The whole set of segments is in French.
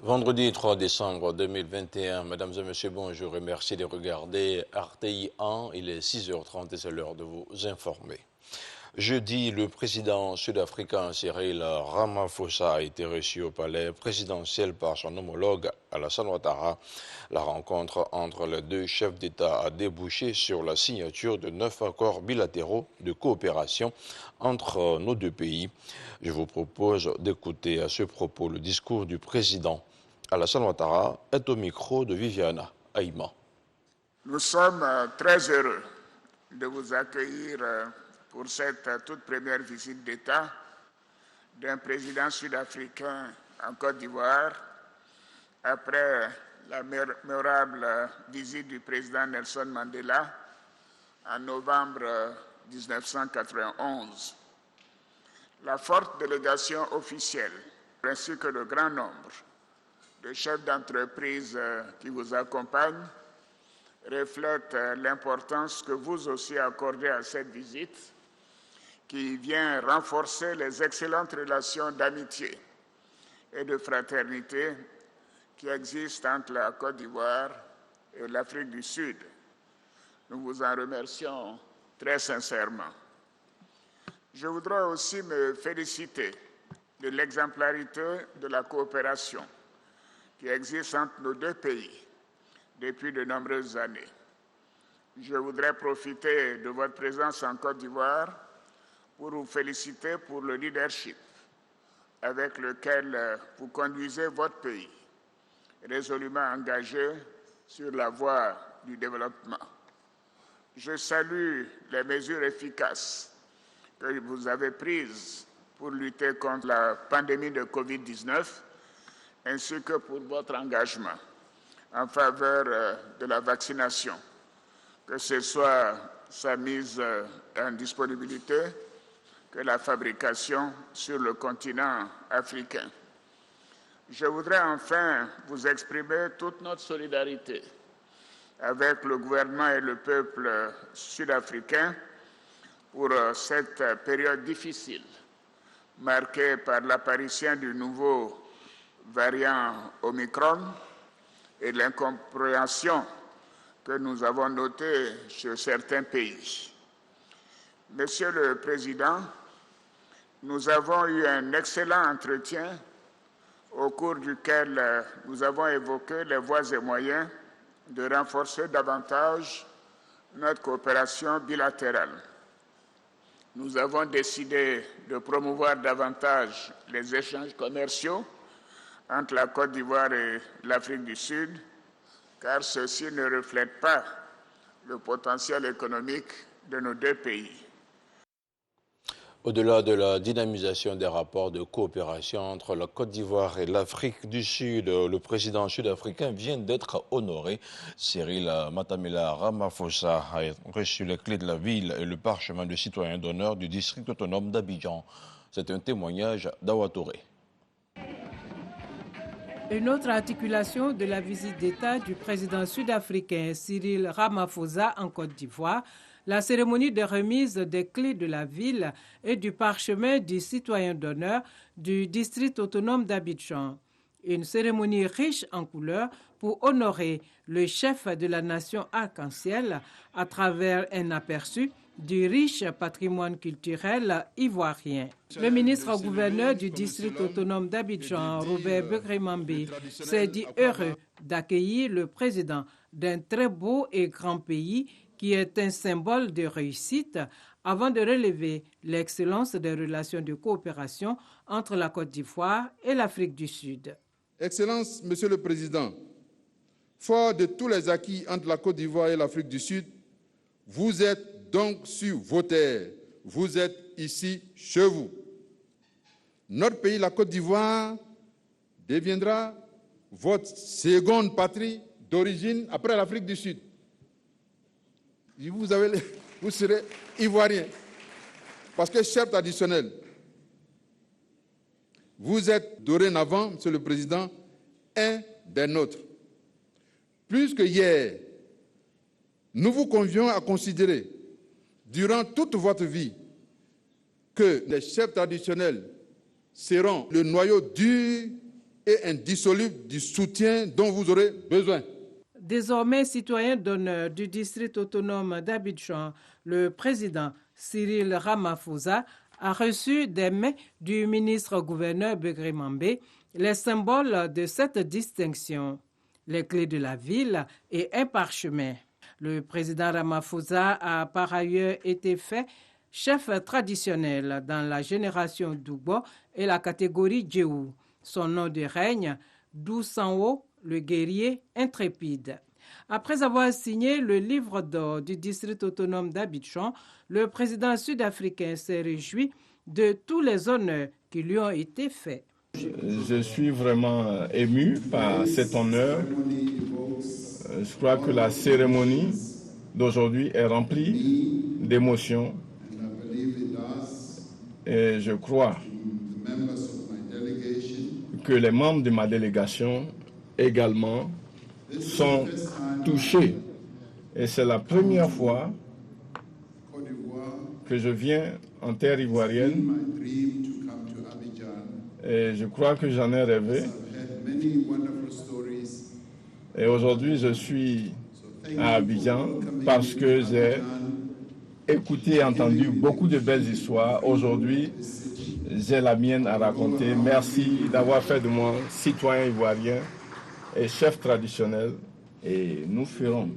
Vendredi 3 décembre 2021, mesdames et messieurs, bonjour et merci de regarder RTI 1. Il est 6h30 et c'est l'heure de vous informer. Jeudi, le président sud-africain Cyril Ramaphosa a été reçu au palais présidentiel par son homologue Alassane Ouattara. La rencontre entre les deux chefs d'État a débouché sur la signature de 9 accords bilatéraux de coopération entre nos deux pays. Je vous propose d'écouter à ce propos le discours du président. Alassane Ouattara est au micro de Viviana Aïma. Nous sommes très heureux de vous accueillir pour cette toute première visite d'État d'un président sud-africain en Côte d'Ivoire après la mémorable visite du président Nelson Mandela en novembre 1991. La forte délégation officielle ainsi que le grand nombre de chefs d'entreprise qui vous accompagnent reflètent l'importance que vous aussi accordez à cette visite qui vient renforcer les excellentes relations d'amitié et de fraternité qui existent entre la Côte d'Ivoire et l'Afrique du Sud. Nous vous en remercions très sincèrement. Je voudrais aussi me féliciter de l'exemplarité de la coopération qui existe entre nos deux pays depuis de nombreuses années. Je voudrais profiter de votre présence en Côte d'Ivoire pour vous féliciter pour le leadership avec lequel vous conduisez votre pays, résolument engagé sur la voie du développement. Je salue les mesures efficaces que vous avez prises pour lutter contre la pandémie de Covid-19, ainsi que pour votre engagement en faveur de la vaccination, que ce soit sa mise en disponibilité, que la fabrication sur le continent africain. Je voudrais enfin vous exprimer toute notre solidarité avec le gouvernement et le peuple sud-africain pour cette période difficile, marquée par l'apparition du nouveau variant Omicron et l'incompréhension que nous avons notée sur certains pays. Monsieur le Président, nous avons eu un excellent entretien au cours duquel nous avons évoqué les voies et moyens de renforcer davantage notre coopération bilatérale. Nous avons décidé de promouvoir davantage les échanges commerciaux entre la Côte d'Ivoire et l'Afrique du Sud, car ceci ne reflète pas le potentiel économique de nos deux pays. Au-delà de la dynamisation des rapports de coopération entre la Côte d'Ivoire et l'Afrique du Sud, le président sud-africain vient d'être honoré. Cyril Matamela Ramaphosa a reçu les clés de la ville et le parchemin de citoyen d'honneur du district autonome d'Abidjan. C'est un témoignage d'Awa Touré. Une autre articulation de la visite d'État du président sud-africain Cyril Ramaphosa en Côte d'Ivoire, la cérémonie de remise des clés de la ville et du parchemin du citoyen d'honneur du district autonome d'Abidjan. Une cérémonie riche en couleurs pour honorer le chef de la nation arc-en-ciel à travers un aperçu du riche patrimoine culturel ivoirien. Le ministre-gouverneur du district autonome d'Abidjan, Robert Begremambé, s'est dit heureux d'accueillir le président d'un très beau et grand pays qui est un symbole de réussite avant de relever l'excellence des relations de coopération entre la Côte d'Ivoire et l'Afrique du Sud. Excellence, Monsieur le Président, fort de tous les acquis entre la Côte d'Ivoire et l'Afrique du Sud, vous êtes donc sur vos terres, vous êtes ici chez vous. Notre pays, la Côte d'Ivoire, deviendra votre seconde patrie d'origine après l'Afrique du Sud. Vous serez ivoirien, parce que chef traditionnel, vous êtes dorénavant, Monsieur le Président, un des nôtres. Plus que hier, nous vous convions à considérer, durant toute votre vie, que les chefs traditionnels seront le noyau dur et indissoluble du soutien dont vous aurez besoin. Désormais citoyen d'honneur du district autonome d'Abidjan, le président Cyril Ramaphosa a reçu des mains du ministre-gouverneur Begré Mambé les symboles de cette distinction, les clés de la ville et un parchemin. Le président Ramaphosa a par ailleurs été fait chef traditionnel dans la génération Doubo et la catégorie Djéou. Son nom de règne, Dousanwo, le guerrier intrépide. Après avoir signé le livre d'or du district autonome d'Abidjan, le président sud-africain s'est réjoui de tous les honneurs qui lui ont été faits. Je suis vraiment ému par cet honneur. Je crois que la cérémonie d'aujourd'hui est remplie d'émotions. Et je crois que les membres de ma délégation également sont touchés. Et c'est la première fois que je viens en terre ivoirienne. Et je crois que j'en ai rêvé. Et aujourd'hui, je suis à Abidjan parce que j'ai écouté et entendu beaucoup de belles histoires. Aujourd'hui, j'ai la mienne à raconter. Merci d'avoir fait de moi citoyen ivoirien et chef traditionnel. Et nous ferons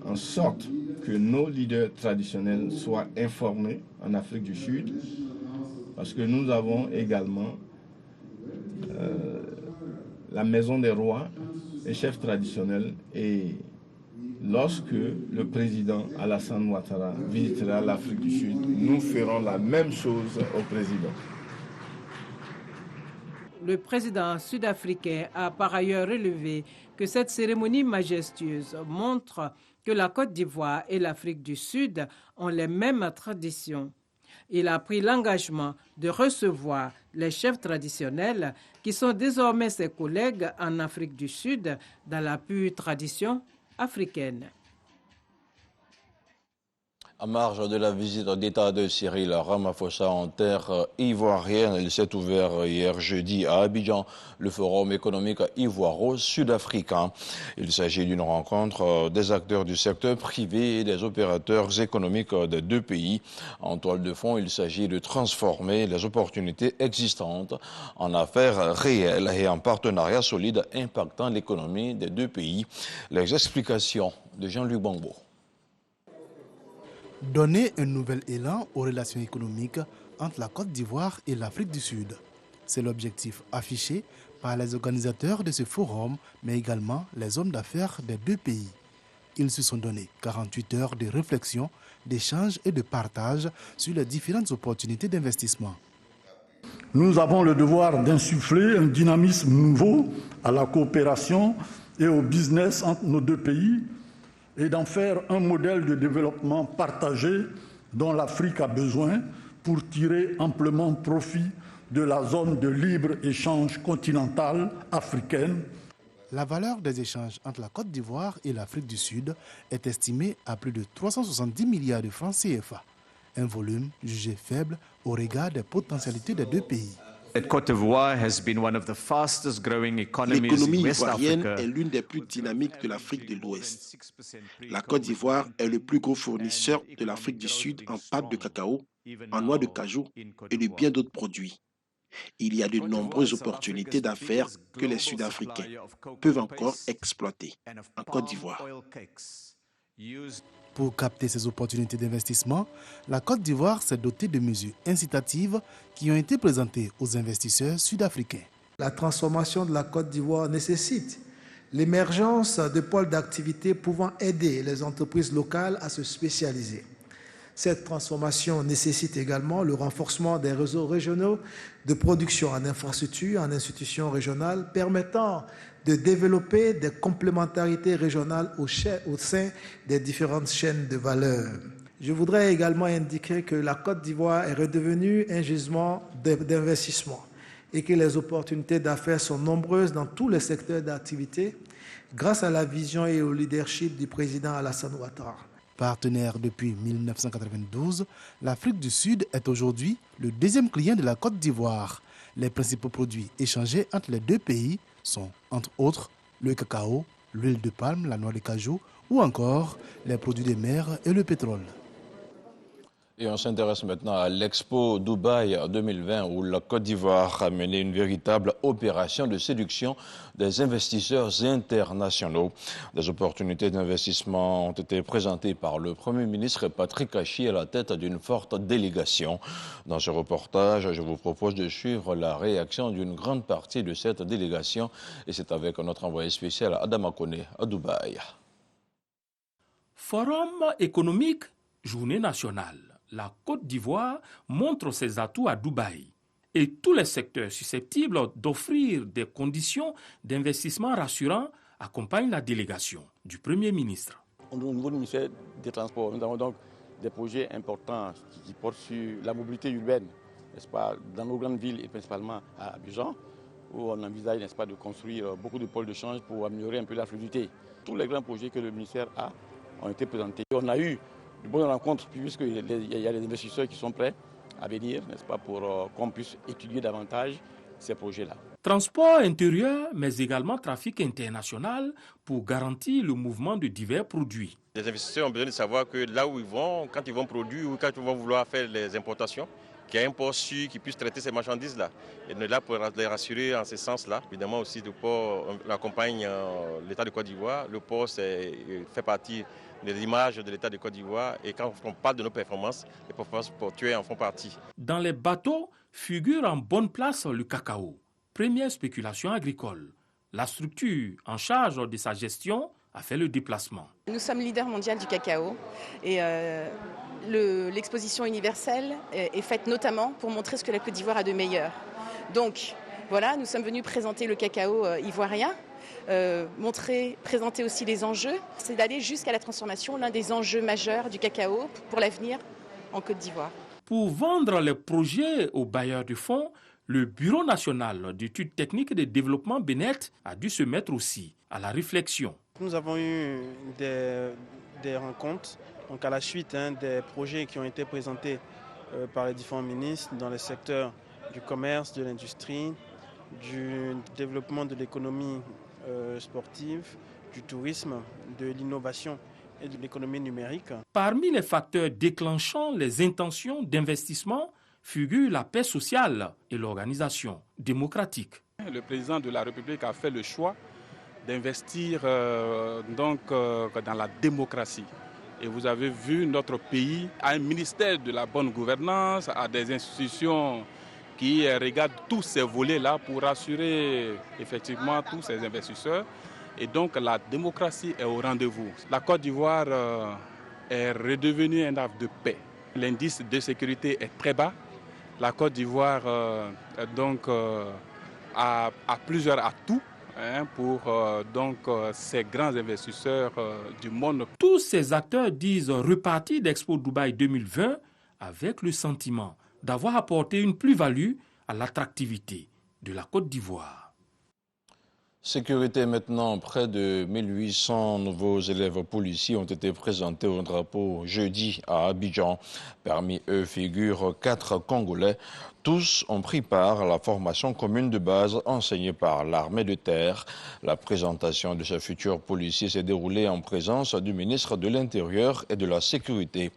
en sorte que nos leaders traditionnels soient informés en Afrique du Sud, parce que nous avons également la Maison des Rois et chefs traditionnels. Et lorsque le président Alassane Ouattara visitera l'Afrique du Sud, nous ferons la même chose au président. Le président sud-africain a par ailleurs relevé que cette cérémonie majestueuse montre que la Côte d'Ivoire et l'Afrique du Sud ont les mêmes traditions. Il a pris l'engagement de recevoir les chefs traditionnels qui sont désormais ses collègues en Afrique du Sud dans la pure tradition africaine. À marge de la visite d'État de Cyril Ramaphosa en terre ivoirienne, il s'est ouvert hier jeudi à Abidjan le Forum économique ivoiro-sud-africain. Il s'agit d'une rencontre des acteurs du secteur privé et des opérateurs économiques des deux pays. En toile de fond, il s'agit de transformer les opportunités existantes en affaires réelles et en partenariats solides impactant l'économie des deux pays. Les explications de Jean-Luc Bangbo. Donner un nouvel élan aux relations économiques entre la Côte d'Ivoire et l'Afrique du Sud. C'est l'objectif affiché par les organisateurs de ce forum, mais également les hommes d'affaires des deux pays. Ils se sont donné 48 heures de réflexion, d'échange et de partage sur les différentes opportunités d'investissement. Nous avons le devoir d'insuffler un dynamisme nouveau à la coopération et au business entre nos deux pays, et d'en faire un modèle de développement partagé dont l'Afrique a besoin pour tirer amplement profit de la zone de libre-échange continentale africaine. La valeur des échanges entre la Côte d'Ivoire et l'Afrique du Sud est estimée à plus de 370 milliards de francs CFA, un volume jugé faible au regard des potentialités des deux pays. L'économie ivoirienne est l'une des plus dynamiques de l'Afrique de l'Ouest. La Côte d'Ivoire est le plus gros fournisseur de l'Afrique du Sud en pâte de cacao, en noix de cajou et de bien d'autres produits. Il y a de nombreuses opportunités d'affaires que les Sud-Africains peuvent encore exploiter en Côte d'Ivoire. Pour capter ces opportunités d'investissement, la Côte d'Ivoire s'est dotée de mesures incitatives qui ont été présentées aux investisseurs sud-africains. La transformation de la Côte d'Ivoire nécessite l'émergence de pôles d'activité pouvant aider les entreprises locales à se spécialiser. Cette transformation nécessite également le renforcement des réseaux régionaux de production en infrastructures, en institutions régionales, permettant de développer des complémentarités régionales au sein des différentes chaînes de valeur. Je voudrais également indiquer que la Côte d'Ivoire est redevenue un gisement d'investissement et que les opportunités d'affaires sont nombreuses dans tous les secteurs d'activité grâce à la vision et au leadership du président Alassane Ouattara. Partenaire depuis 1992, l'Afrique du Sud est aujourd'hui le deuxième client de la Côte d'Ivoire. Les principaux produits échangés entre les deux pays sont, entre autres, le cacao, l'huile de palme, la noix de cajou ou encore les produits de mer et le pétrole. Et on s'intéresse maintenant à l'Expo Dubaï 2020 où la Côte d'Ivoire a mené une véritable opération de séduction des investisseurs internationaux. Des opportunités d'investissement ont été présentées par le Premier ministre Patrick Achi à la tête d'une forte délégation. Dans ce reportage, je vous propose de suivre la réaction d'une grande partie de cette délégation et c'est avec notre envoyé spécial Adama Kone à Dubaï. Forum économique, journée nationale. La Côte d'Ivoire montre ses atouts à Dubaï et tous les secteurs susceptibles d'offrir des conditions d'investissement rassurantes accompagnent la délégation du Premier ministre. Au niveau du ministère des Transports, nous avons donc des projets importants qui portent sur la mobilité urbaine, n'est-ce pas, dans nos grandes villes et principalement à Abidjan, où on envisage, n'est-ce pas, de construire beaucoup de pôles de change pour améliorer un peu la fluidité. Tous les grands projets que le ministère a ont été présentés. On a eu de bonnes rencontres puisqu'il y a des investisseurs qui sont prêts à venir, n'est-ce pas, pour qu'on puisse étudier davantage ces projets-là. Transport intérieur, mais également trafic international pour garantir le mouvement de divers produits. Les investisseurs ont besoin de savoir que là où ils vont, quand ils vont produire ou quand ils vont vouloir faire les importations, qu'il y a un port sûr qui puisse traiter ces marchandises-là. Et on est là pour les rassurer en ce sens-là. Évidemment aussi, le port accompagne l'État de Côte d'Ivoire. Le port fait partie de l'image de l'État de Côte d'Ivoire. Et quand on parle de nos performances, les performances portuaires en font partie. Dans les bateaux figure en bonne place le cacao. Première spéculation agricole. La structure en charge de sa gestion a fait le déplacement. Nous sommes leader mondial du cacao et l'exposition universelle est faite notamment pour montrer ce que la Côte d'Ivoire a de meilleur. Donc voilà, nous sommes venus présenter le cacao ivoirien, présenter aussi les enjeux. C'est d'aller jusqu'à la transformation, l'un des enjeux majeurs du cacao pour l'avenir en Côte d'Ivoire. Pour vendre les projets aux bailleurs du fonds, le Bureau national d'études techniques et de développement BNET a dû se mettre aussi à la réflexion. Nous avons eu des rencontres donc à la suite des projets qui ont été présentés par les différents ministres dans les secteurs du commerce, de l'industrie, du développement de l'économie sportive, du tourisme, de l'innovation et de l'économie numérique. Parmi les facteurs déclenchant les intentions d'investissement figure la paix sociale et l'organisation démocratique. Le président de la République a fait le choix d'investir dans la démocratie. Et vous avez vu, notre pays a un ministère de la bonne gouvernance, a des institutions qui regardent tous ces volets-là pour assurer effectivement tous ces investisseurs. Et donc la démocratie est au rendez-vous. La Côte d'Ivoire est redevenue un havre de paix. L'indice de sécurité est très bas. La Côte d'Ivoire a plusieurs atouts pour ces grands investisseurs du monde. Tous ces acteurs disent repartir d'Expo Dubaï 2020 avec le sentiment d'avoir apporté une plus-value à l'attractivité de la Côte d'Ivoire. Sécurité maintenant, près de 1800 nouveaux élèves policiers ont été présentés au drapeau jeudi à Abidjan. Parmi eux figurent 4 Congolais. Tous ont pris part à la formation commune de base enseignée par l'armée de terre. La présentation de ces futurs policiers s'est déroulée en présence du ministre de l'Intérieur et de la Sécurité,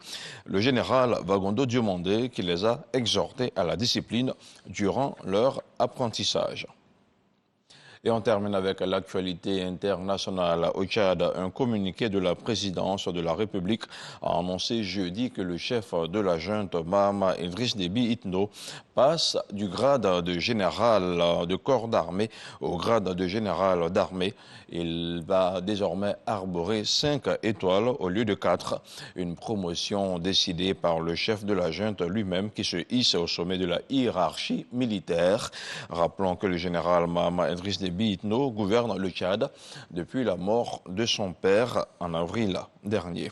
le général Wagondo Diomandé, qui les a exhortés à la discipline durant leur apprentissage. Et on termine avec l'actualité internationale. Au Tchad, un communiqué de la présidence de la République a annoncé jeudi que le chef de la junte, Mahama Idriss Déby Itno, passe du grade de général de corps d'armée au grade de général d'armée. Il va désormais arborer 5 étoiles au lieu de 4. Une promotion décidée par le chef de la junte lui-même qui se hisse au sommet de la hiérarchie militaire. Rappelons que le général Mahama Idriss Déby Itno gouverne le Tchad depuis la mort de son père en avril dernier.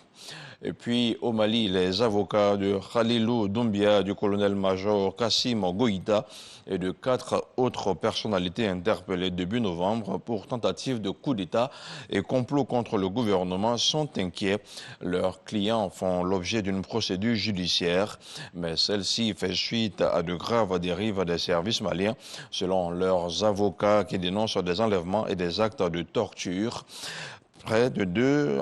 Et puis au Mali, les avocats de Khalilou Doumbia, du colonel-major Kassim Goïta et de 4 autres personnalités interpellées début novembre pour tentative de coup d'État et complot contre le gouvernement sont inquiets. Leurs clients font l'objet d'une procédure judiciaire, mais celle-ci fait suite à de graves dérives des services maliens, selon leurs avocats qui dénoncent des enlèvements et des actes de torture. Près de 2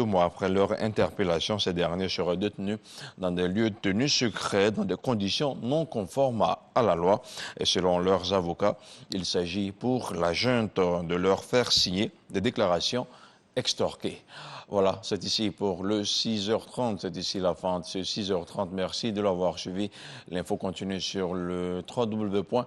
mois après leur interpellation, ces derniers seraient détenus dans des lieux tenus secrets, dans des conditions non conformes à la loi. Et selon leurs avocats, il s'agit pour la junte de leur faire signer des déclarations extorquées. Voilà, c'est ici pour le 6h30, c'est ici la fin de ce 6h30. Merci de l'avoir suivi. L'info continue sur le www.rti.ci.